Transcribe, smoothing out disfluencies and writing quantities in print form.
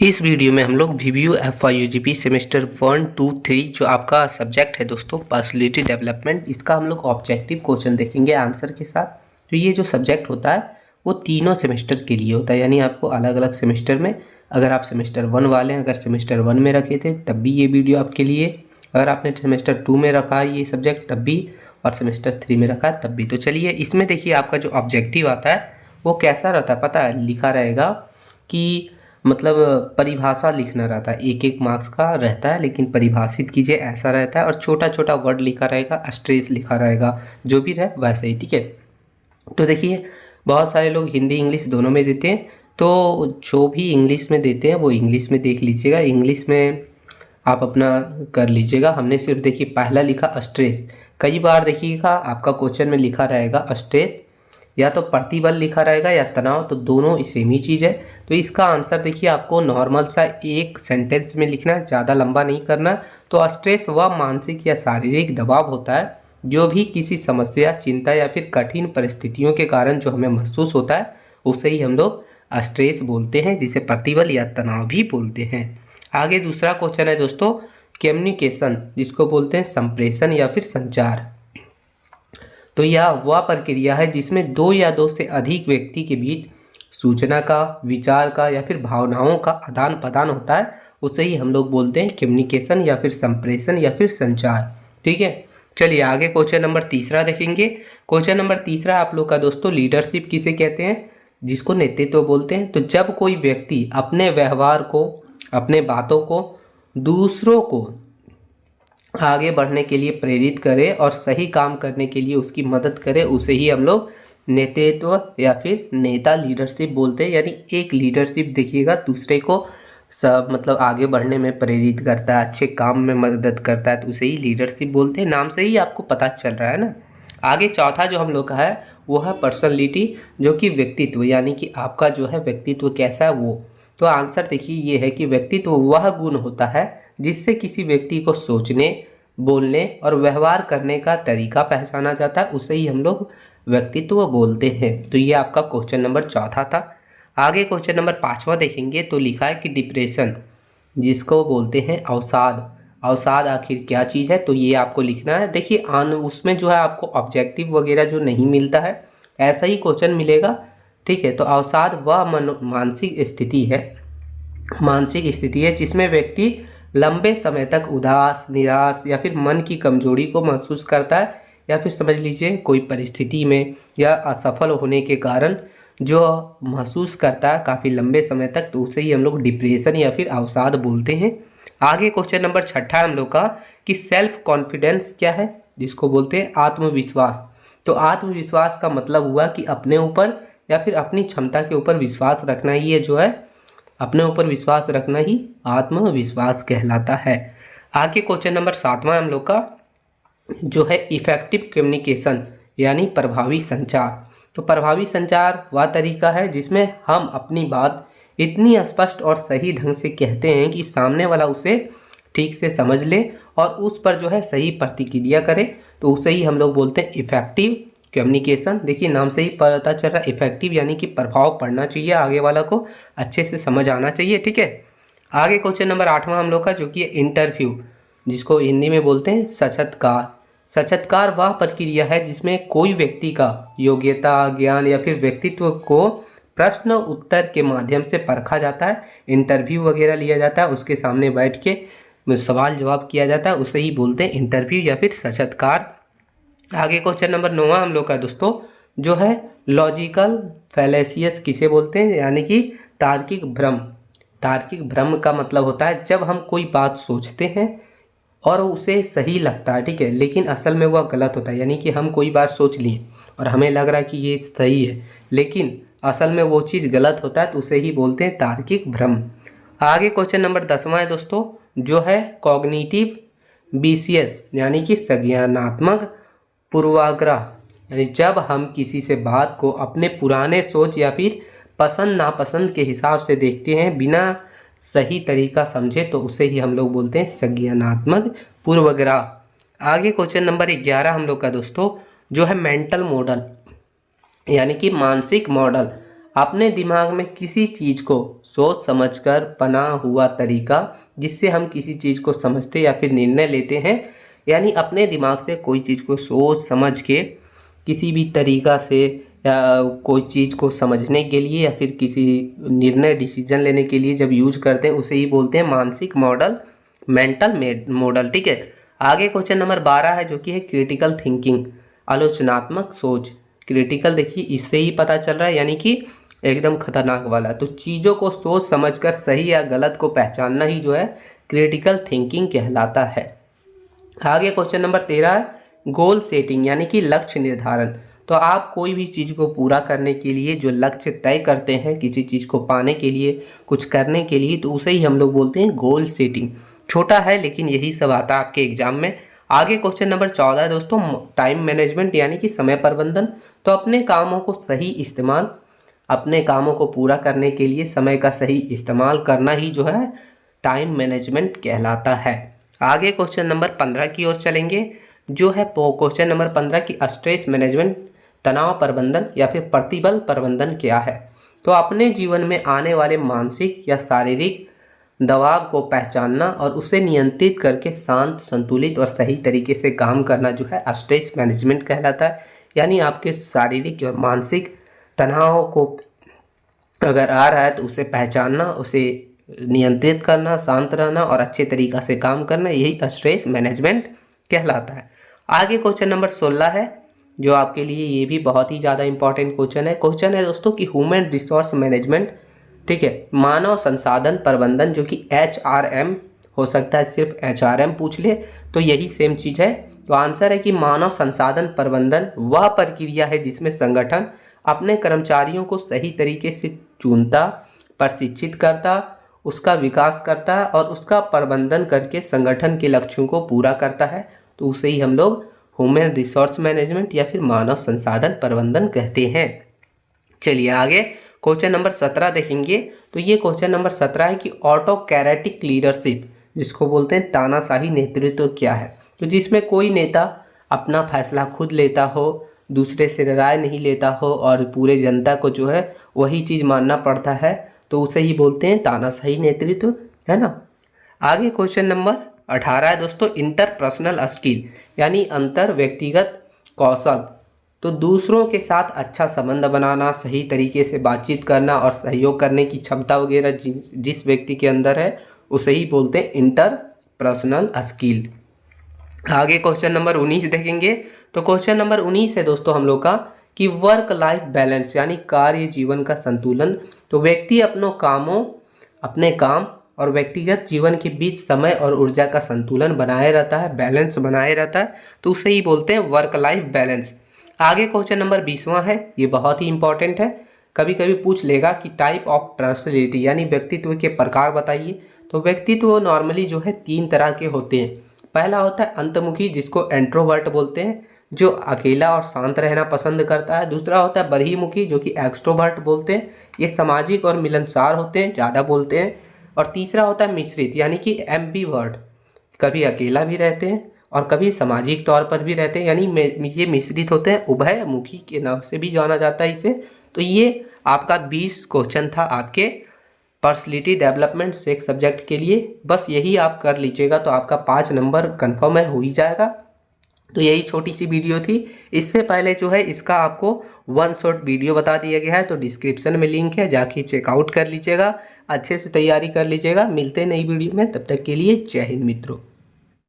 इस वीडियो में हम लोग वीवीयू FYUGP सेमेस्टर 1, 2, 3 जो आपका सब्जेक्ट है दोस्तों पर्सनैलिटी डेवलपमेंट, इसका हम लोग ऑब्जेक्टिव क्वेश्चन देखेंगे आंसर के साथ। तो ये जो सब्जेक्ट होता है वो तीनों सेमेस्टर के लिए होता है, यानी आपको अलग अलग सेमेस्टर में, अगर आप सेमेस्टर 1 वाले हैं, अगर सेमेस्टर 1 में रखे थे तब भी ये वीडियो आपके लिए, अगर आपने सेमेस्टर 2 में रखा है ये सब्जेक्ट तब भी, और सेमेस्टर 3 में रखा है तब भी। तो चलिए इसमें देखिए आपका जो ऑब्जेक्टिव आता है वो कैसा रहता है पता है, लिखा रहेगा कि मतलब परिभाषा लिखना रहता है, एक एक मार्क्स का रहता है, लेकिन परिभाषित कीजिए ऐसा रहता है, और छोटा छोटा वर्ड लिखा रहेगा, स्ट्रेस लिखा रहेगा, जो भी रहे वैसे ही, ठीक है। तो देखिए बहुत सारे लोग हिंदी इंग्लिश दोनों में देते हैं, तो जो भी इंग्लिश में देते हैं वो इंग्लिश में देख लीजिएगा, इंग्लिश में आप अपना कर लीजिएगा। हमने सिर्फ देखिए पहला लिखा स्ट्रेस, कई बार देखिएगा आपका क्वेश्चन में लिखा रहेगा स्ट्रेस या तो प्रतिबल लिखा रहेगा या तनाव, तो दोनों सेम ही चीज़ है। तो इसका आंसर देखिए आपको नॉर्मल सा एक सेंटेंस में लिखना है, ज़्यादा लंबा नहीं करना। तो स्ट्रेस वह मानसिक या शारीरिक दबाव होता है जो भी किसी समस्या, चिंता या फिर कठिन परिस्थितियों के कारण जो हमें महसूस होता है उसे ही हम लोग स्ट्रेस बोलते हैं, जिसे प्रतिबल या तनाव भी बोलते हैं। आगे दूसरा क्वेश्चन है दोस्तों कम्युनिकेशन, जिसको बोलते हैं संप्रेषण या फिर संचार। तो यह वह प्रक्रिया है जिसमें दो या दो से अधिक व्यक्ति के बीच सूचना का, विचार का या फिर भावनाओं का आदान प्रदान होता है, उसे ही हम लोग बोलते हैं कम्युनिकेशन या फिर संप्रेषण या फिर संचार, ठीक है। चलिए आगे क्वेश्चन नंबर तीसरा देखेंगे। क्वेश्चन नंबर तीसरा आप लोग का दोस्तों लीडरशिप किसे कहते हैं, जिसको नेतृत्व बोलते हैं। तो जब कोई व्यक्ति अपने व्यवहार को, अपने बातों को दूसरों को आगे बढ़ने के लिए प्रेरित करे और सही काम करने के लिए उसकी मदद करे, उसे ही हम लोग नेतृत्व या फिर नेता, लीडरशिप बोलते हैं। यानी एक लीडरशिप देखिएगा दूसरे को सब मतलब आगे बढ़ने में प्रेरित करता है, अच्छे काम में मदद करता है, तो उसे ही लीडरशिप बोलते हैं। नाम से ही आपको पता चल रहा है ना। आगे चौथा जो हम लोग का है वो है पर्सनैलिटी, जो कि व्यक्तित्व, यानी कि आपका जो है व्यक्तित्व कैसा है वो। तो आंसर देखिए ये है कि व्यक्तित्व वह गुण होता है जिससे किसी व्यक्ति को सोचने, बोलने और व्यवहार करने का तरीका पहचाना जाता है, उसे ही हम लोग व्यक्तित्व बोलते हैं। तो ये आपका क्वेश्चन नंबर चौथा था। आगे क्वेश्चन नंबर पाँचवा देखेंगे तो लिखा है कि डिप्रेशन, जिसको बोलते हैं अवसाद। अवसाद आखिर क्या चीज़ है, तो ये आपको लिखना है। देखिए उसमें जो है आपको ऑब्जेक्टिव वगैरह जो नहीं मिलता है, ऐसा ही क्वेश्चन मिलेगा, ठीक है। तो अवसाद वह मानसिक स्थिति है, मानसिक स्थिति है जिसमें व्यक्ति लंबे समय तक उदास, निराश या फिर मन की कमजोरी को महसूस करता है, या फिर समझ लीजिए कोई परिस्थिति में या असफल होने के कारण जो महसूस करता है काफ़ी लंबे समय तक, तो उसे ही हम लोग डिप्रेशन या फिर अवसाद बोलते हैं। आगे क्वेश्चन नंबर छठा हम लोग का कि सेल्फ कॉन्फिडेंस क्या है, जिसको बोलते हैं आत्मविश्वास। तो आत्मविश्वास का मतलब हुआ कि अपने ऊपर या फिर अपनी क्षमता के ऊपर विश्वास रखना, ही है जो है अपने ऊपर विश्वास रखना ही आत्मविश्वास कहलाता है। आगे क्वेश्चन नंबर सातवां हम लोग का जो है इफेक्टिव कम्युनिकेशन, यानी प्रभावी संचार। तो प्रभावी संचार वह तरीका है जिसमें हम अपनी बात इतनी स्पष्ट और सही ढंग से कहते हैं कि सामने वाला उसे ठीक से समझ ले और उस पर जो है सही प्रतिक्रिया करे, तो उसे ही हम लोग बोलते हैं इफेक्टिव कम्युनिकेशन। देखिए नाम से ही पता चल रहा है इफेक्टिव, यानी कि प्रभाव पड़ना चाहिए, आगे वाला को अच्छे से समझ आना चाहिए, ठीक है। आगे क्वेश्चन नंबर आठवां हम लोग का जो कि इंटरव्यू, जिसको हिंदी में बोलते हैं साक्षात्कार। साक्षात्कार वह प्रक्रिया है जिसमें कोई व्यक्ति का योग्यता, ज्ञान या फिर व्यक्तित्व को प्रश्न उत्तर के माध्यम से परखा जाता है, इंटरव्यू वगैरह लिया जाता है, उसके सामने बैठ के सवाल जवाब किया जाता है, उसे ही बोलते हैं इंटरव्यू या फिर साक्षात्कार। आगे क्वेश्चन नंबर 9 हम लोग का दोस्तों जो है लॉजिकल फैलेसियस किसे बोलते हैं, यानी कि तार्किक भ्रम। तार्किक भ्रम का मतलब होता है जब हम कोई बात सोचते हैं और उसे सही लगता है, ठीक है, लेकिन असल में वह गलत होता है। यानी कि हम कोई बात सोच लिए और हमें लग रहा है कि ये सही है, लेकिन असल में वो चीज़ गलत होता है, तो उसे ही बोलते हैं तार्किक भ्रम। आगे क्वेश्चन नंबर 10वां है दोस्तों जो है कॉग्निटिव बीसीएस, यानी कि संज्ञानात्मक पूर्वाग्रह। यानी जब हम किसी से बात को अपने पुराने सोच या फिर पसंद नापसंद के हिसाब से देखते हैं बिना सही तरीका समझे, तो उसे ही हम लोग बोलते हैं संज्ञानात्मक पूर्वाग्रह। आगे क्वेश्चन नंबर 11 हम लोग का दोस्तों जो है मेंटल मॉडल, यानी कि मानसिक मॉडल। अपने दिमाग में किसी चीज़ को सोच समझकर बना हुआ तरीका जिससे हम किसी चीज़ को समझते या फिर निर्णय लेते हैं, यानी अपने दिमाग से कोई चीज़ को सोच समझ के किसी भी तरीका से या कोई चीज़ को समझने के लिए या फिर किसी निर्णय डिसीजन लेने के लिए जब यूज करते हैं उसे ही बोलते हैं मानसिक मॉडल, मेंटल मॉडल। ठीक है। आगे क्वेश्चन नंबर 12 है जो कि है क्रिटिकल थिंकिंग, आलोचनात्मक सोच। क्रिटिकल देखिए इससे ही पता चल रहा है, यानी कि एकदम खतरनाक वाला। तो चीज़ों को सोच समझकर सही या गलत को पहचानना ही जो है क्रिटिकल थिंकिंग कहलाता है। आगे क्वेश्चन नंबर 13 है गोल सेटिंग, यानी कि लक्ष्य निर्धारण। तो आप कोई भी चीज़ को पूरा करने के लिए जो लक्ष्य तय करते हैं, किसी चीज़ को पाने के लिए, कुछ करने के लिए, तो उसे ही हम लोग बोलते हैं गोल सेटिंग। छोटा है लेकिन यही सब आता है आपके एग्जाम में। आगे क्वेश्चन नंबर 14 है दोस्तों टाइम मैनेजमेंट, यानी कि समय प्रबंधन। तो अपने कामों को सही इस्तेमाल, अपने कामों को पूरा करने के लिए समय का सही इस्तेमाल करना ही जो है टाइम मैनेजमेंट कहलाता है। आगे क्वेश्चन नंबर 15 की ओर चलेंगे, जो है क्वेश्चन नंबर 15 की स्ट्रेस मैनेजमेंट, तनाव प्रबंधन या फिर प्रतिबल प्रबंधन क्या है। तो अपने जीवन में आने वाले मानसिक या शारीरिक दबाव को पहचानना और उसे नियंत्रित करके शांत, संतुलित और सही तरीके से काम करना जो है स्ट्रेस मैनेजमेंट कहलाता है। यानी आपके शारीरिक और मानसिक तनाव को अगर आ रहा है तो उसे पहचानना, उसे नियंत्रित करना, शांत रहना और अच्छे तरीक़ा से काम करना, यही स्ट्रेस मैनेजमेंट कहलाता है। आगे क्वेश्चन नंबर 16 है जो आपके लिए ये भी बहुत ही ज़्यादा इंपॉर्टेंट क्वेश्चन है दोस्तों कि ह्यूमन रिसोर्स मैनेजमेंट। ठीक है, मानव संसाधन प्रबंधन, जो कि HRM हो सकता है, सिर्फ HRM पूछ ले तो यही सेम चीज़ है। तो आंसर है कि मानव संसाधन प्रबंधन वह प्रक्रिया है जिसमें संगठन अपने कर्मचारियों को सही तरीके से चुनता, प्रशिक्षित करता, उसका विकास करता है और उसका प्रबंधन करके संगठन के लक्ष्यों को पूरा करता है। तो उसे ही हम लोग ह्यूमन रिसोर्स मैनेजमेंट या फिर मानव संसाधन प्रबंधन कहते हैं। चलिए आगे क्वेश्चन नंबर 17 देखेंगे। तो ये क्वेश्चन नंबर 17 है कि ऑटोक्रेटिक लीडरशिप, जिसको बोलते हैं तानाशाही नेतृत्व क्या है। तो जिसमें कोई नेता अपना फैसला खुद लेता हो, दूसरे से राय नहीं लेता हो और पूरे जनता को जो है वही चीज़ मानना पड़ता है, तो उसे ही बोलते हैं तानाशाही नेतृत्व, है ना। आगे क्वेश्चन नंबर 18 है दोस्तों इंटरपर्सनल स्किल, यानी अंतर व्यक्तिगत कौशल। तो दूसरों के साथ अच्छा संबंध बनाना, सही तरीके से बातचीत करना और सहयोग करने की क्षमता वगैरह जिस व्यक्ति के अंदर है उसे ही बोलते हैं इंटरपर्सनल स्किल। आगे क्वेश्चन नंबर 19 देखेंगे। तो क्वेश्चन नंबर 19 है दोस्तों हम लोग का कि वर्क लाइफ बैलेंस, यानी कार्य जीवन का संतुलन। तो व्यक्ति अपने काम और व्यक्तिगत जीवन के बीच समय और ऊर्जा का संतुलन बनाए रहता है, बैलेंस बनाए रहता है, तो उसे ही बोलते हैं वर्क लाइफ बैलेंस। आगे क्वेश्चन नंबर 20वां है, ये बहुत ही इंपॉर्टेंट है, कभी कभी पूछ लेगा कि टाइप ऑफ पर्सनैलिटी, यानी व्यक्तित्व के प्रकार बताइए। तो व्यक्तित्व नॉर्मली जो है 3 तरह के होते हैं। पहला होता है अंतर्मुखी, जिसको एंट्रोवर्ट बोलते हैं, जो अकेला और शांत रहना पसंद करता है। दूसरा होता है बहिर्मुखी, जो कि एक्सट्रोवर्ट बोलते हैं, ये सामाजिक और मिलनसार होते हैं, ज़्यादा बोलते हैं। और तीसरा होता है मिश्रित, यानी कि एम्बीवर्ट, कभी अकेला भी रहते हैं और कभी सामाजिक तौर पर भी रहते हैं, यानी ये मिश्रित होते हैं, उभयमुखी के नाम से भी जाना जाता है इसे। तो ये आपका 20 क्वेश्चन था आपके पर्सनैलिटी डेवलपमेंट से एक सब्जेक्ट के लिए। बस यही आप कर लीजिएगा तो आपका 5 नंबर कन्फर्म है, हो ही जाएगा। तो यही छोटी सी वीडियो थी। इससे पहले जो है इसका आपको 1 शॉट वीडियो बता दिया गया है, तो डिस्क्रिप्शन में लिंक है, जाके चेकआउट कर लीजिएगा, अच्छे से तैयारी कर लीजिएगा। मिलते हैं नई वीडियो में, तब तक के लिए जय हिंद मित्रों।